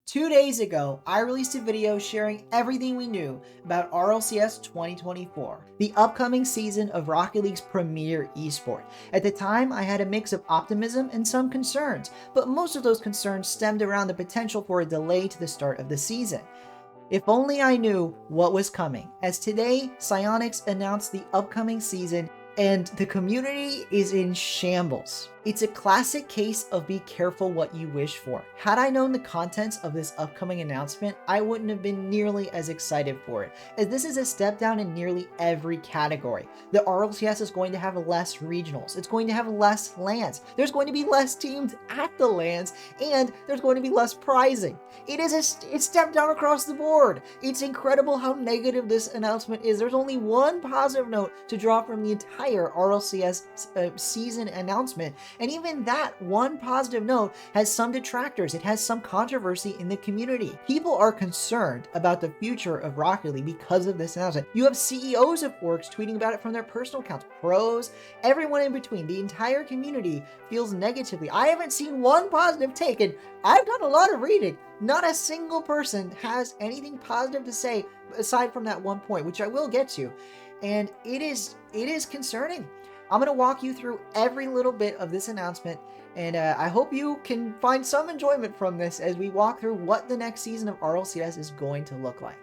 2 days ago, I released a video sharing everything we knew about RLCS 2024, the upcoming season of Rocket League's premier esport. At the time, I had a mix of optimism and some concerns, but most of those concerns stemmed around the potential for a delay to the start of the season. If only I knew what was coming, as today, Psyonix announced the upcoming season and the community is in shambles. It's a classic case of be careful what you wish for. Had I known the contents of this upcoming announcement, I wouldn't have been nearly as excited for it, as this is a step down in nearly every category. The RLCS is going to have less regionals, it's going to have less LANs, there's going to be less teams at the LANs, and there's going to be less prizing. It's a step down across the board. It's incredible how negative this announcement is. There's only one positive note to draw from the entire RLCS season announcement, and even that one positive note has some detractors. It has some controversy in the community. People are concerned about the future of Rocket League because of this announcement. You have CEOs of orgs tweeting about it from their personal accounts, pros, everyone in between. The entire community feels negatively. I haven't seen one positive take, and I've done a lot of reading. Not a single person has anything positive to say aside from that one point, which I will get to. And it is concerning. I'm going to walk you through every little bit of this announcement, and I hope you can find some enjoyment from this as we walk through what the next season of RLCS is going to look like.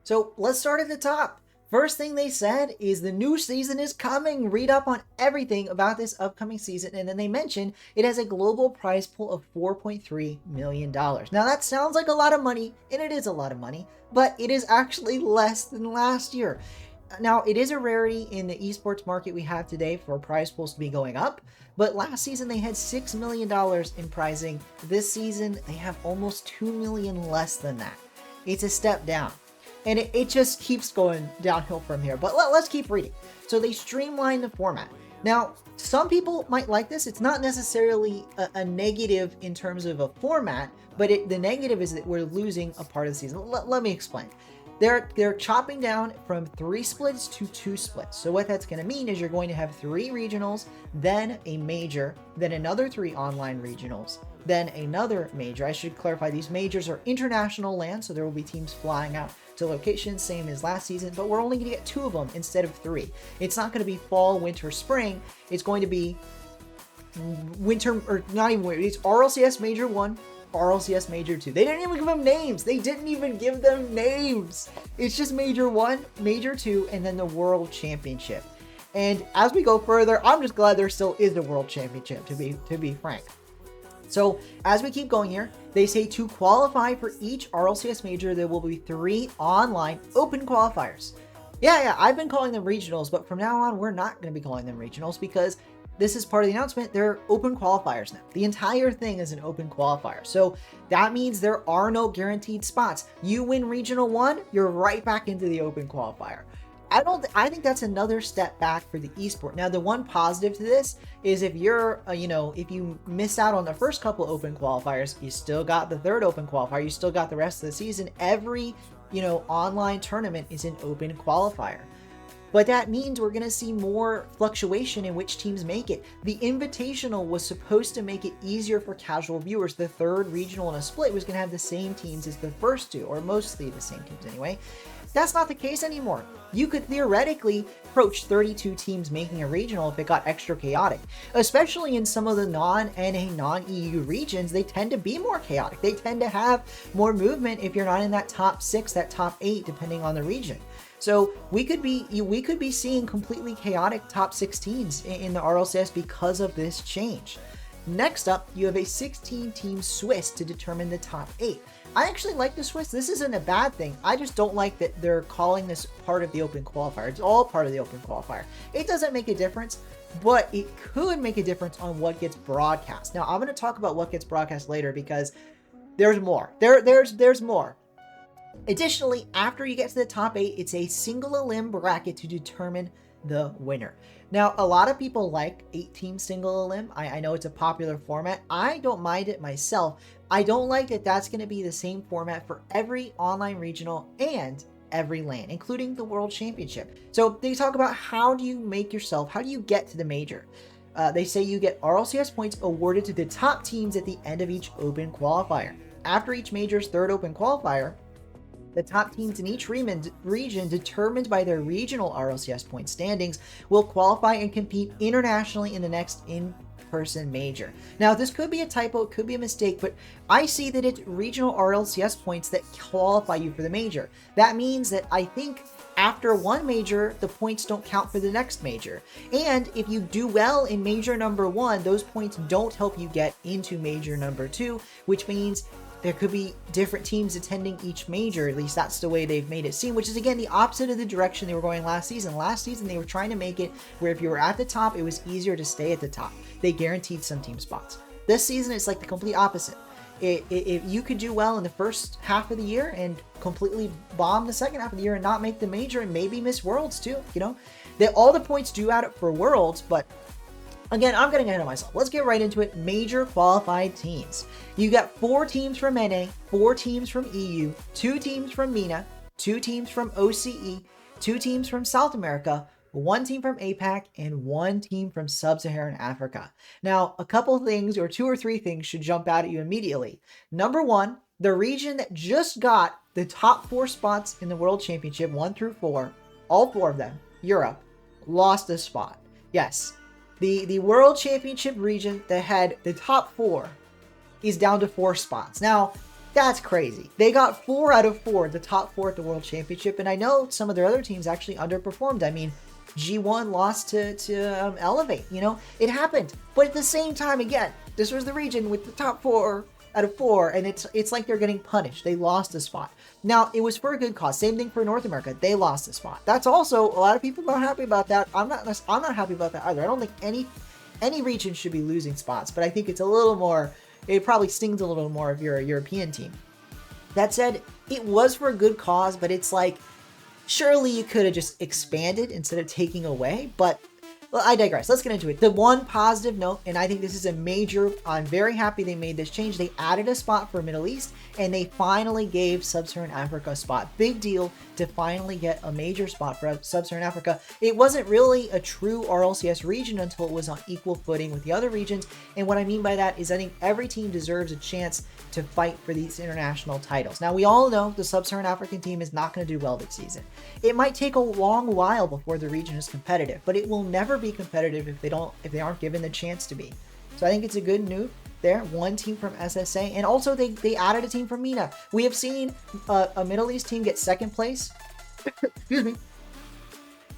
So let's start at the top. First thing they said is the new season is coming. Read up on everything about this upcoming season. And then they mentioned it has a global prize pool of $4.3 million. Now that sounds like a lot of money, and it is a lot of money, but it is actually less than last year. Now, it is a rarity in the esports market we have today for prize pools to be going up, but last season they had $6 million in prizing. This season, they have almost $2 million less than that. It's a step down. And it just keeps going downhill from here. But let's keep reading. So they streamlined the format. Now, some people might like this. It's not necessarily a negative in terms of a format, but the negative is that we're losing a part of the season. Let me explain. They're chopping down from 3 splits to 2 splits. So what that's going to mean is you're going to have 3 regionals, then a major, then another 3 online regionals, then another major. I should clarify, these majors are international LAN, so there will be teams flying out to locations, same as last season, but we're only going to get 2 of them instead of 3. It's not going to be fall, winter, spring. It's going to be winter, or not even winter. It's RLCS Major 1, RLCS Major 2. They didn't even give them names. It's just Major 1, Major 2, and then the World Championship. And as we go further, I'm just glad there still is a World Championship, to be frank. So as we keep going here, they say to qualify for each RLCS major, there will be 3 online open qualifiers. Yeah, I've been calling them regionals, but from now on, we're not going to be calling them regionals because this is part of the announcement. They're open qualifiers now. The entire thing is an open qualifier. So that means there are no guaranteed spots. You win regional 1, you're right back into the open qualifier. I think that's another step back for the esport. Now, the one positive to this is if you're, if you miss out on the first couple open qualifiers, you still got the 3rd open qualifier. You still got the rest of the season. Every, online tournament is an open qualifier. But that means we're going to see more fluctuation in which teams make it. The Invitational was supposed to make it easier for casual viewers. The 3rd regional in a split was going to have the same teams as the first 2, or mostly the same teams anyway. That's not the case anymore. You could theoretically approach 32 teams making a regional if it got extra chaotic. Especially in some of the non-NA, non-EU regions, they tend to be more chaotic. They tend to have more movement if you're not in that top 6, that top 8, depending on the region. So we could be seeing completely chaotic top 16s in the RLCS because of this change. Next up, you have a 16-team Swiss to determine the top 8. I actually like the Swiss. This isn't a bad thing. I just don't like that they're calling this part of the open qualifier. It's all part of the open qualifier. It doesn't make a difference, but it could make a difference on what gets broadcast. Now, I'm going to talk about what gets broadcast later because there's more. There's more. Additionally, after you get to the top 8, it's a single elim bracket to determine the winner. Now, a lot of people like 8-team single elim. I know it's a popular format. I don't mind it myself. I don't like that that's going to be the same format for every online regional and every LAN, including the World Championship. So they talk about how do you get to the major? They say you get RLCS points awarded to the top teams at the end of each open qualifier. After each major's third open qualifier, the top teams in each region, determined by their regional RLCS point standings, will qualify and compete internationally in the next in-person major. Now, this could be a typo, it could be a mistake, but I see that it's regional RLCS points that qualify you for the major. That means that I think after one major, the points don't count for the next major. And if you do well in major number 1, those points don't help you get into major number 2, which means there could be different teams attending each major. At least that's the way they've made it seem, which is, again, the opposite of the direction they were going last season. Last season, they were trying to make it where if you were at the top, it was easier to stay at the top. They guaranteed some team spots. This season, it's like the complete opposite. If you could do well in the first half of the year and completely bomb the second half of the year and not make the major and maybe miss Worlds too, that all the points do add up for Worlds, but again, I'm getting ahead of myself. Let's get right into it. Major qualified teams. You got 4 teams from NA, 4 teams from EU, 2 teams from MENA, 2 teams from OCE, 2 teams from South America, 1 team from APAC, and 1 team from Sub-Saharan Africa. Now, a couple things, or 2 or 3 things, should jump out at you immediately. Number 1, the region that just got the top 4 spots in the World Championship, 1 through 4, all 4 of them, Europe, lost a spot. Yes. The World Championship region that had the top 4 is down to 4 spots. Now, that's crazy. They got 4 out of 4, the top 4 at the World Championship, and I know some of their other teams actually underperformed. I mean, G1 lost to Elevate, it happened. But at the same time, again, this was the region with the top 4 out of 4, and it's like they're getting punished. They lost a spot. Now, it was for a good cause. Same thing for North America. They lost a spot. That's also, a lot of people are not happy about that. I'm not happy about that either. I don't think any region should be losing spots, but I think it's a little more, it probably stings a little more if you're a European team. That said, it was for a good cause, but it's like, surely you could have just expanded instead of taking away, but well, I digress. Let's get into it. The one positive note, and I think this is a major, I'm very happy they made this change. They added a spot for Middle East, and they finally gave Sub-Saharan Africa a spot. Big deal to finally get a major spot for Sub-Saharan Africa. It wasn't really a true RLCS region until it was on equal footing with the other regions. And what I mean by that is I think every team deserves a chance to fight for these international titles. Now, we all know the Sub-Saharan African team is not going to do well this season. It might take a long while before the region is competitive, but it will never be competitive if they aren't given the chance to be. So I think it's a good move there. 1 team from SSA, and also they added a team from MENA. We have seen a Middle East team get second place. Excuse me.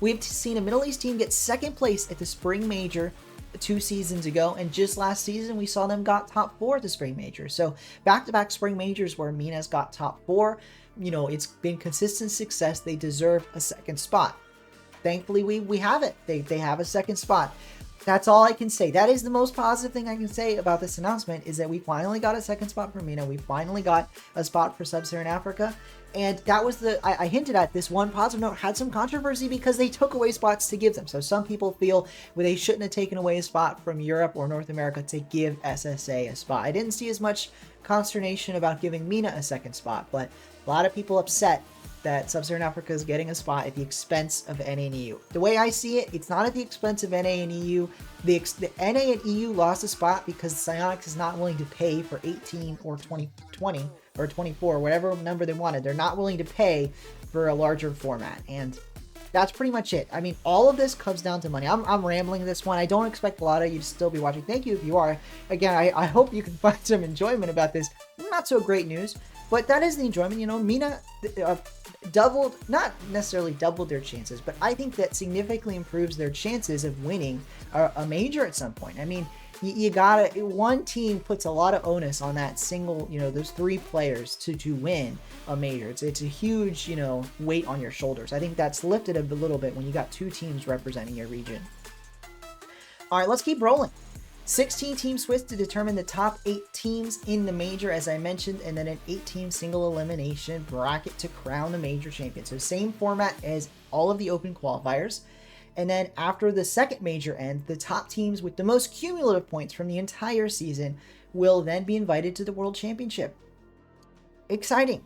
We've seen a Middle East team get second place at the Spring Major 2 seasons ago, and just last season we saw them got top 4 at the Spring Major. So back-to-back Spring Majors where MENA's got top 4. It's been consistent success. They deserve a second spot. Thankfully, we have it. They have a second spot. That's all I can say. That is the most positive thing I can say about this announcement, is that we finally got a second spot for MENA. We finally got a spot for Sub-Saharan Africa. And that was I hinted at this one positive note had some controversy because they took away spots to give them. So some people feel they shouldn't have taken away a spot from Europe or North America to give SSA a spot. I didn't see as much consternation about giving MENA a second spot, but a lot of people upset that Sub-Saharan Africa is getting a spot at the expense of NA and EU. The way I see it, it's not at the expense of NA and EU. The NA and EU lost a spot because Psyonix is not willing to pay for 18 or 20 or 24, whatever number they wanted. They're not willing to pay for a larger format, and that's pretty much it. I mean, all of this comes down to money. I'm rambling this one. I don't expect a lot of you to still be watching. Thank you if you are. Again, I hope you can find some enjoyment about this. Not so great news, but that is the enjoyment. MENA doubled, not necessarily doubled their chances, but I think that significantly improves their chances of winning a major at some point. I mean, you gotta, one team puts a lot of onus on that single, those 3 players to win a major. It's a huge, weight on your shoulders. I think that's lifted a little bit when you got 2 teams representing your region. All right, let's keep rolling. 16 team switch to determine the top 8 teams in the major, as I mentioned, and then an 8-team single elimination bracket to crown the major champion. So same format as all of the open qualifiers. And then after the second major ends, the top teams with the most cumulative points from the entire season will then be invited to the World Championship. Exciting.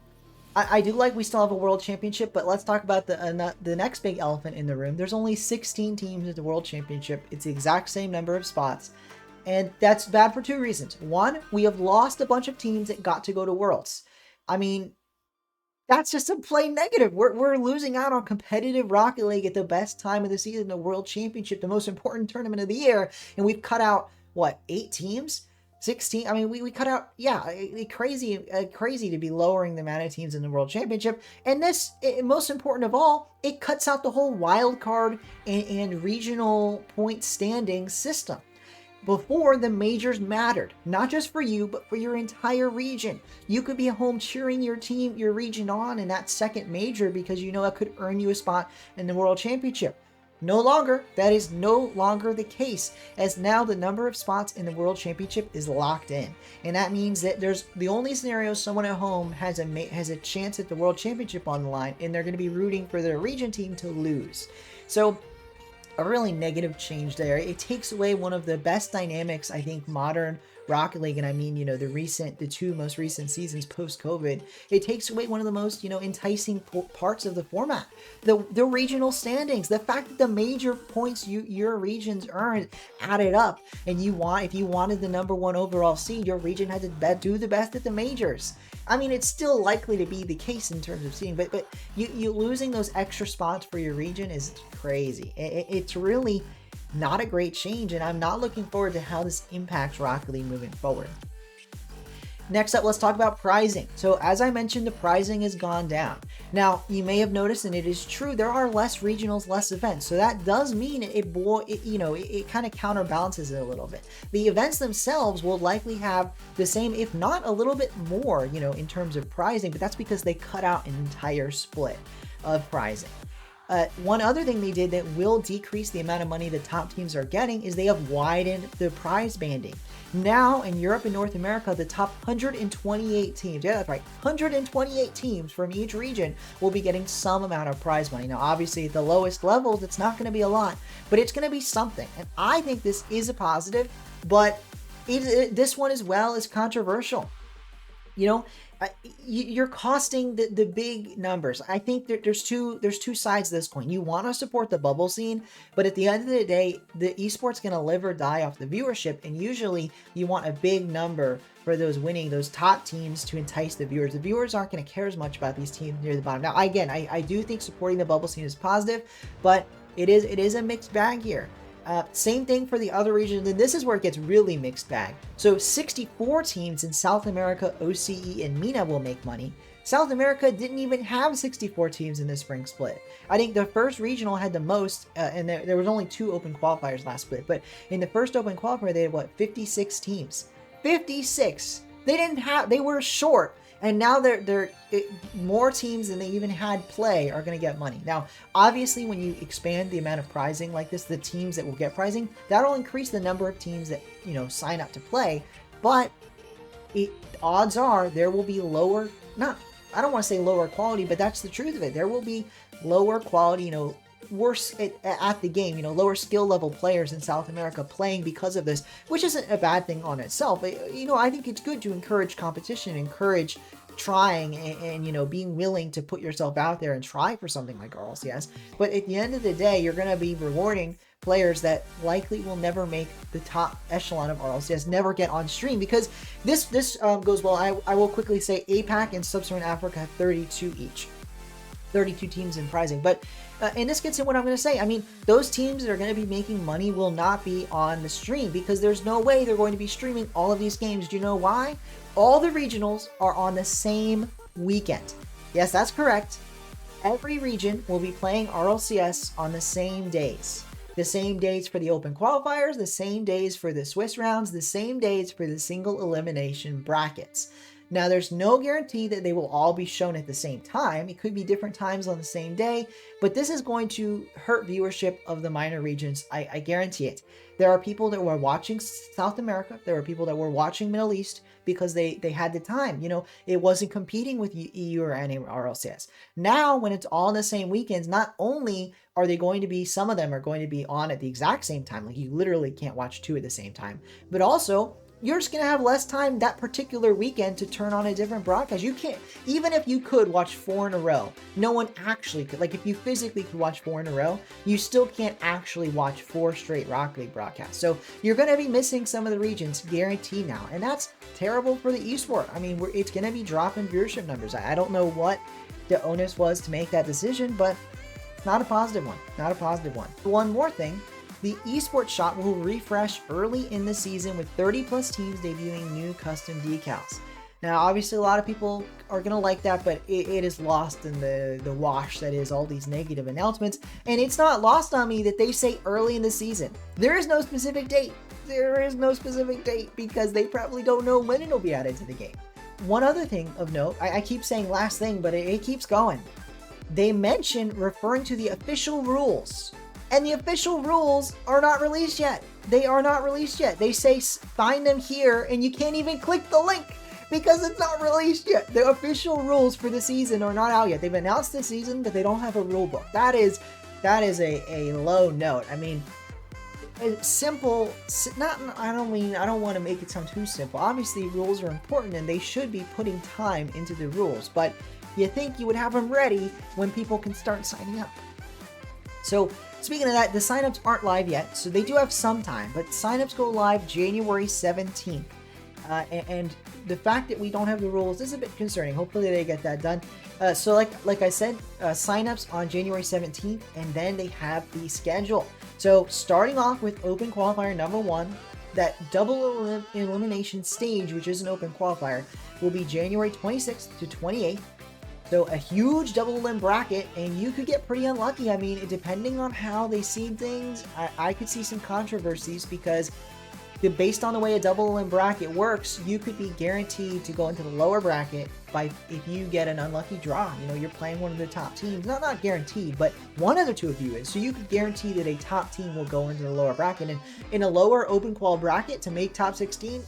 I do like we still have a world championship, but let's talk about the next big elephant in the room. There's only 16 teams at the world championship. It's the exact same number of spots. And that's bad for two reasons. One, we have lost a bunch of teams that got to go to Worlds. I mean, that's just a plain negative. We're losing out on competitive Rocket League at the best time of the season, the World Championship, the most important tournament of the year, and we've cut out, what, 8 teams? 16? I mean, we cut out, yeah, crazy to be lowering the amount of teams in the World Championship. And this, most important of all, it cuts out the whole wild card and regional point standing system. Before, the majors mattered, not just for you, but for your entire region. You could be at home cheering your team, your region on in that second major because you know it could earn you a spot in the World Championship. No longer, that is no longer the case, as now the number of spots in the World Championship is locked in. And that means that there's the only scenario someone at home has a chance at the World Championship on the line, and they're going to be rooting for their region team to lose. So, a really negative change there. It takes away one of the best dynamics, I think, modern Rocket League, and I mean, the two most recent seasons post-COVID, it takes away one of the most, enticing parts of the format. The regional standings, the fact that the major points your regions earned added up, and if you wanted the number 1 overall seed, your region had to do the best at the majors. I mean, it's still likely to be the case in terms of seeding, but you losing those extra spots for your region is crazy. It's really not a great change, and I'm not looking forward to how this impacts Rocket League moving forward. Next up, let's talk about pricing. So as I mentioned, the pricing has gone down. Now, you may have noticed, and it is true, there are less regionals, less events. So that does mean it kind of counterbalances it a little bit. The events themselves will likely have the same, if not a little bit more, in terms of pricing, but that's because they cut out an entire split of pricing. One other thing they did that will decrease the amount of money the top teams are getting is they have widened the prize banding. Now in Europe and North America, the top 128 teams, yeah, that's right, 128 teams from each region will be getting some amount of prize money. Now, obviously, at the lowest levels, it's not going to be a lot, but it's going to be something. And I think this is a positive, but this one as well is controversial. You're costing the big numbers. I think there's two sides to this coin. You want to support the bubble scene, but at the end of the day, the esport's going to live or die off the viewership, and usually you want a big number for those top teams to entice the viewers. The viewers aren't going to care as much about these teams near the bottom. Now, again, I do think supporting the bubble scene is positive, but it is a mixed bag here. Same thing for the other regions, and this is where it gets really mixed bag. So 64 teams in South America, OCE, and MENA will make money. South America didn't even have 64 teams in the spring split. I think the first regional had the most, and there was only 2 open qualifiers last split, but in the first open qualifier, they had 56 teams. 56! They were short. And now more teams than they even had play are going to get money. Now, obviously, when you expand the amount of prizing like this, the teams that will get prizing, that'll increase the number of teams that, sign up to play. But odds are there will be I don't want to say lower quality, but that's the truth of it. There will be lower quality, worse at the game, lower skill level players in South America playing because of this, which isn't a bad thing on itself. I think it's good to encourage competition, encourage trying and being willing to put yourself out there and try for something like RLCS. But at the end of the day, you're going to be rewarding players that likely will never make the top echelon of RLCS, never get on stream, because this goes well. I will quickly say APAC and Sub-Saharan Africa have 32 each. 32 teams in prizing. But and this gets in what I'm going to say. I mean, those teams that are going to be making money will not be on the stream, because there's no way they're going to be streaming all of these games. Do you know why? All the regionals are on the same weekend. Yes, that's correct. Every region will be playing RLCS on the same days. The same days for the open qualifiers, the same days for the Swiss rounds, the same days for the single elimination brackets. Now, there's no guarantee that they will all be shown at the same time. It could be different times on the same day, but this is going to hurt viewership of the minor regions. I guarantee it. There are people that were watching South America. There are people that were watching Middle East because they had the time. It wasn't competing with EU or any RLCS. Now, when it's all in the same weekends, not only are they going to be, some of them are going to be on at the exact same time, like you literally can't watch 2 at the same time, but also you're just going to have less time that particular weekend to turn on a different broadcast. You can't, even if you could watch 4 in a row, no one actually could. Like if you physically could watch 4 in a row, you still can't actually watch 4 straight Rocket League broadcasts. So you're going to be missing some of the regions guaranteed now. And that's terrible for the esport. I mean, it's going to be dropping viewership numbers. I don't know what the onus was to make that decision, but not a positive one. Not a positive one. One more thing. The esports shop will refresh early in the season with 30 plus teams debuting new custom decals. Now, obviously, a lot of people are going to like that, but it is lost in the wash that is all these negative announcements. And it's not lost on me that they say early in the season. There is no specific date. There is no specific date because they probably don't know when it'll be added to the game. One other thing of note, I keep saying last thing, but it keeps going. They mention referring to the official rules. And the official rules are not released yet. They are not released yet. They say find them here and you can't even click the link because it's not released yet. The official rules for the season are not out yet. They've announced the season, but they don't have a rule book. That is a low note. I mean, it's simple. I don't want to make it sound too simple. Obviously, rules are important and they should be putting time into the rules, but you think you would have them ready when people can start signing up. So speaking of that, the signups aren't live yet, so they do have some time, but signups go live January 17th. And the fact that we don't have the rules is a bit concerning. Hopefully they get that done. So like I said, signups on January 17th, and then they have the schedule. So starting off with open qualifier number 1, that double elimination stage, which is an open qualifier, will be January 26th to 28th. So a huge double elim bracket, and you could get pretty unlucky. I mean, depending on how they seed things, I could see some controversies because based on the way a double elim bracket works, you could be guaranteed to go into the lower bracket if you get an unlucky draw. You know, you're playing one of the top teams. Not guaranteed, but one of the two of you is. So you could guarantee that a top team will go into the lower bracket. And in a lower open qual bracket to make top 16,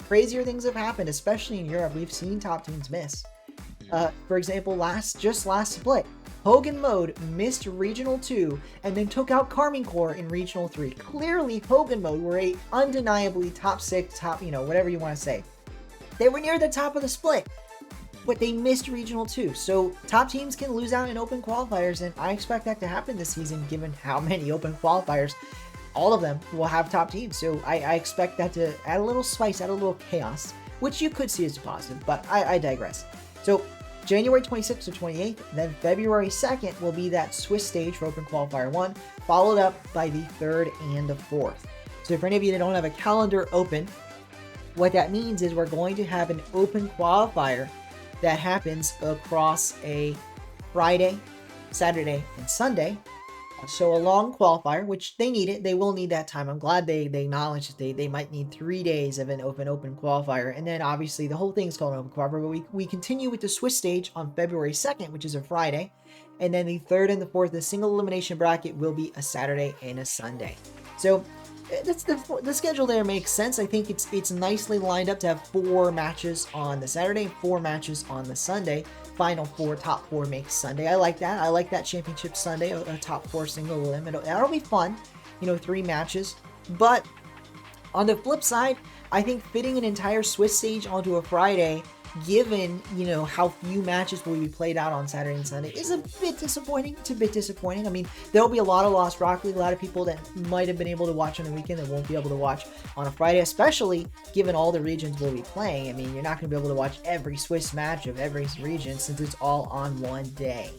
crazier things have happened, especially in Europe. We've seen top teams miss. For example, last split, Hogan Mode missed Regional 2 and then took out Carmine Corps in Regional 3. Clearly, Hogan Mode were a undeniably top 6, whatever you want to say. They were near the top of the split, but they missed Regional 2. So top teams can lose out in open qualifiers, and I expect that to happen this season given how many open qualifiers. All of them will have top teams. So I expect that to add a little spice, add a little chaos, which you could see as a positive, but I digress. So January 26th to 28th, then February 2nd will be that Swiss stage for Open Qualifier 1, followed up by the 3rd and the 4th. So for any of you that don't have a calendar open, what that means is we're going to have an Open Qualifier that happens across a Friday, Saturday, and Sunday. So a long qualifier, which they need it. They will need that time. I'm glad they acknowledged that they might need 3 days of an open qualifier. And then obviously the whole thing's called an open qualifier. But we continue with the Swiss stage on February 2nd, which is a Friday. And then the 3rd and the 4th, the single elimination bracket will be a Saturday and a Sunday. So that's the schedule there makes sense. I think it's nicely lined up to have 4 matches on the Saturday, 4 matches on the Sunday. Final 4, top 4 makes Sunday. I like that. I like that championship Sunday, a top 4 single elim. That'll be fun, 3 matches. But on the flip side, I think fitting an entire Swiss stage onto a Friday, given how few matches will be played out on Saturday and Sunday, is a bit disappointing. It's a bit disappointing. I mean, there'll be a lot of lost Rocket League, a lot of people that might have been able to watch on the weekend that won't be able to watch on a Friday, especially given all the regions we'll be playing. I mean, you're not going to be able to watch every Swiss match of every region since it's all on one day.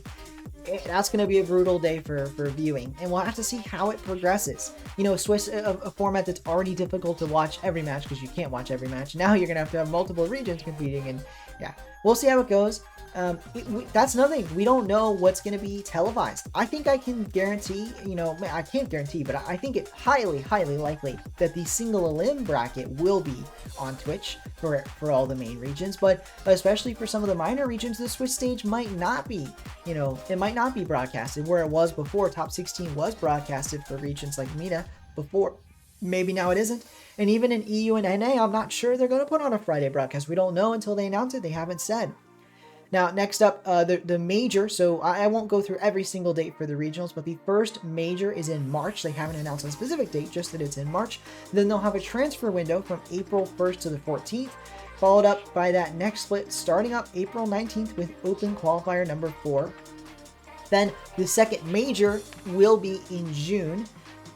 That's going to be a brutal day for viewing, and we'll have to see how it progresses. Swiss, a format that's already difficult to watch every match because you can't watch every match. Now you're going to have multiple regions competing, and yeah, we'll see how it goes. That's another thing. We don't know what's going to be televised. I think I can guarantee, I can't guarantee, but I think it's highly, highly likely that the single elim bracket will be on Twitch for all the main regions, but especially for some of the minor regions, the Swiss stage might not be, it might not be broadcasted where it was before. Top 16 was broadcasted for regions like MENA before. Maybe now it isn't. And even in EU and NA, I'm not sure they're going to put on a Friday broadcast. We don't know until they announce it. They haven't said. Now, next up, the major. So I won't go through every single date for the regionals, but the first major is in March. They haven't announced a specific date, just that it's in March. Then they'll have a transfer window from April 1st to the 14th, followed up by that next split starting up April 19th with Open Qualifier number 4. Then the second major will be in June.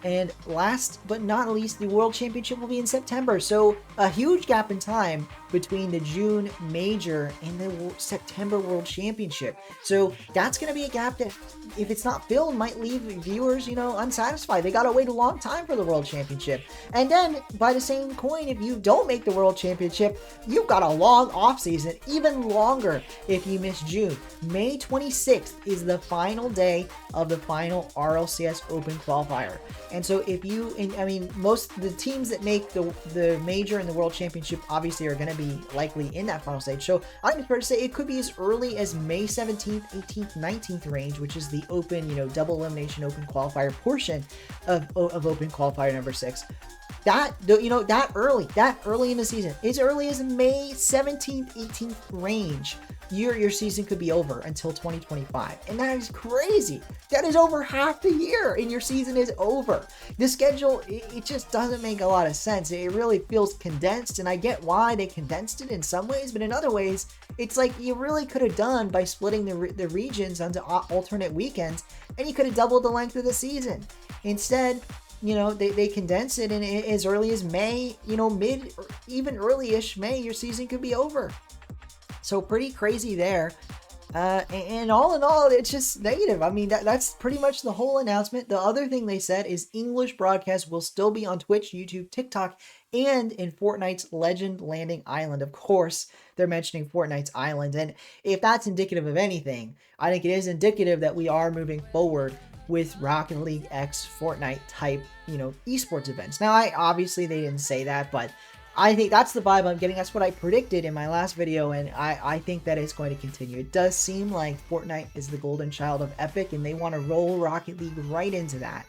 And last but not least, the World Championship will be in September. So a huge gap in time between the June major and the September World Championship. So that's going to be a gap that, if it's not filled, might leave viewers, unsatisfied. They got to wait a long time for the World Championship. And then, by the same coin, if you don't make the World Championship, you've got a long off season, even longer if you miss June. May 26th is the final day of the final RLCS Open Qualifier. And so if you, most of the teams that make the major and the World Championship obviously are going to be likely in that final stage. So I think it's fair to say it could be as early as May 17th, 18th, 19th range, which is the open, double elimination open qualifier portion of Open Qualifier number 6. That early in the season, as early as May 17th, 18th range, your season could be over until 2025. And that is crazy. That is over half the year and your season is over. The schedule, it just doesn't make a lot of sense. It really feels condensed, and I get why they condensed it in some ways, but in other ways, it's like you really could have done by splitting the regions onto alternate weekends, and you could have doubled the length of the season. Instead, they condense it, and as early as May, mid or even early-ish May, your season could be over. So pretty crazy there. And all in all, it's just negative. I mean, that's pretty much the whole announcement. The other thing they said is English broadcasts will still be on Twitch, YouTube, TikTok, and in Fortnite's Legend Landing Island. Of course, they're mentioning Fortnite's island. And if that's indicative of anything, I think it is indicative that we are moving forward with Rocket League X Fortnite type, esports events. Now, obviously they didn't say that, but I think that's the vibe I'm getting. That's what I predicted in my last video, and I think that is going to continue. It does seem like Fortnite is the golden child of Epic, and they want to roll Rocket League right into that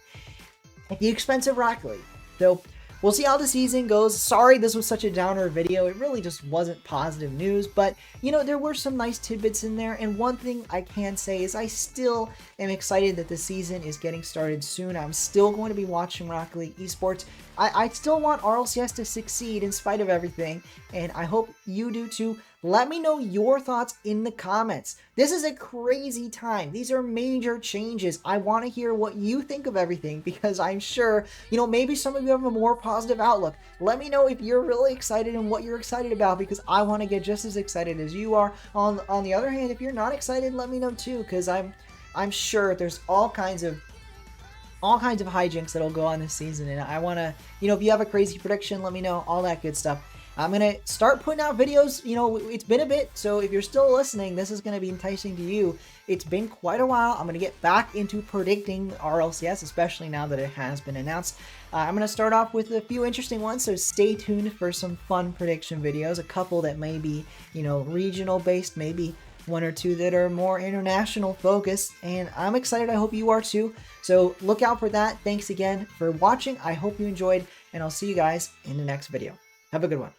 at the expense of Rocket League. So we'll see how the season goes. Sorry this was such a downer video. It really just wasn't positive news, but there were some nice tidbits in there. And one thing I can say is I still am excited that the season is getting started soon. I'm still going to be watching Rocket League esports. I still want RLCS to succeed in spite of everything, and I hope you do too. Let me know your thoughts in the comments. This is a crazy time. These are major changes. I want to hear what you think of everything, because I'm sure, maybe some of you have a more positive outlook. Let me know if you're really excited and what you're excited about, because I want to get just as excited as you are. On the other hand, if you're not excited, let me know too, because I'm sure there's all kinds of hijinks that'll go on this season, and I want to, if you have a crazy prediction, let me know, all that good stuff. I'm going to start putting out videos. It's been a bit, so if you're still listening, this is going to be enticing to you. It's been quite a while. I'm going to get back into predicting RLCS, especially now that it has been announced. I'm going to start off with a few interesting ones, so stay tuned for some fun prediction videos, a couple that may be, regional based, maybe one or two that are more international focused, and I'm excited. I hope you are too. So look out for that. Thanks again for watching. I hope you enjoyed, and I'll see you guys in the next video. Have a good one.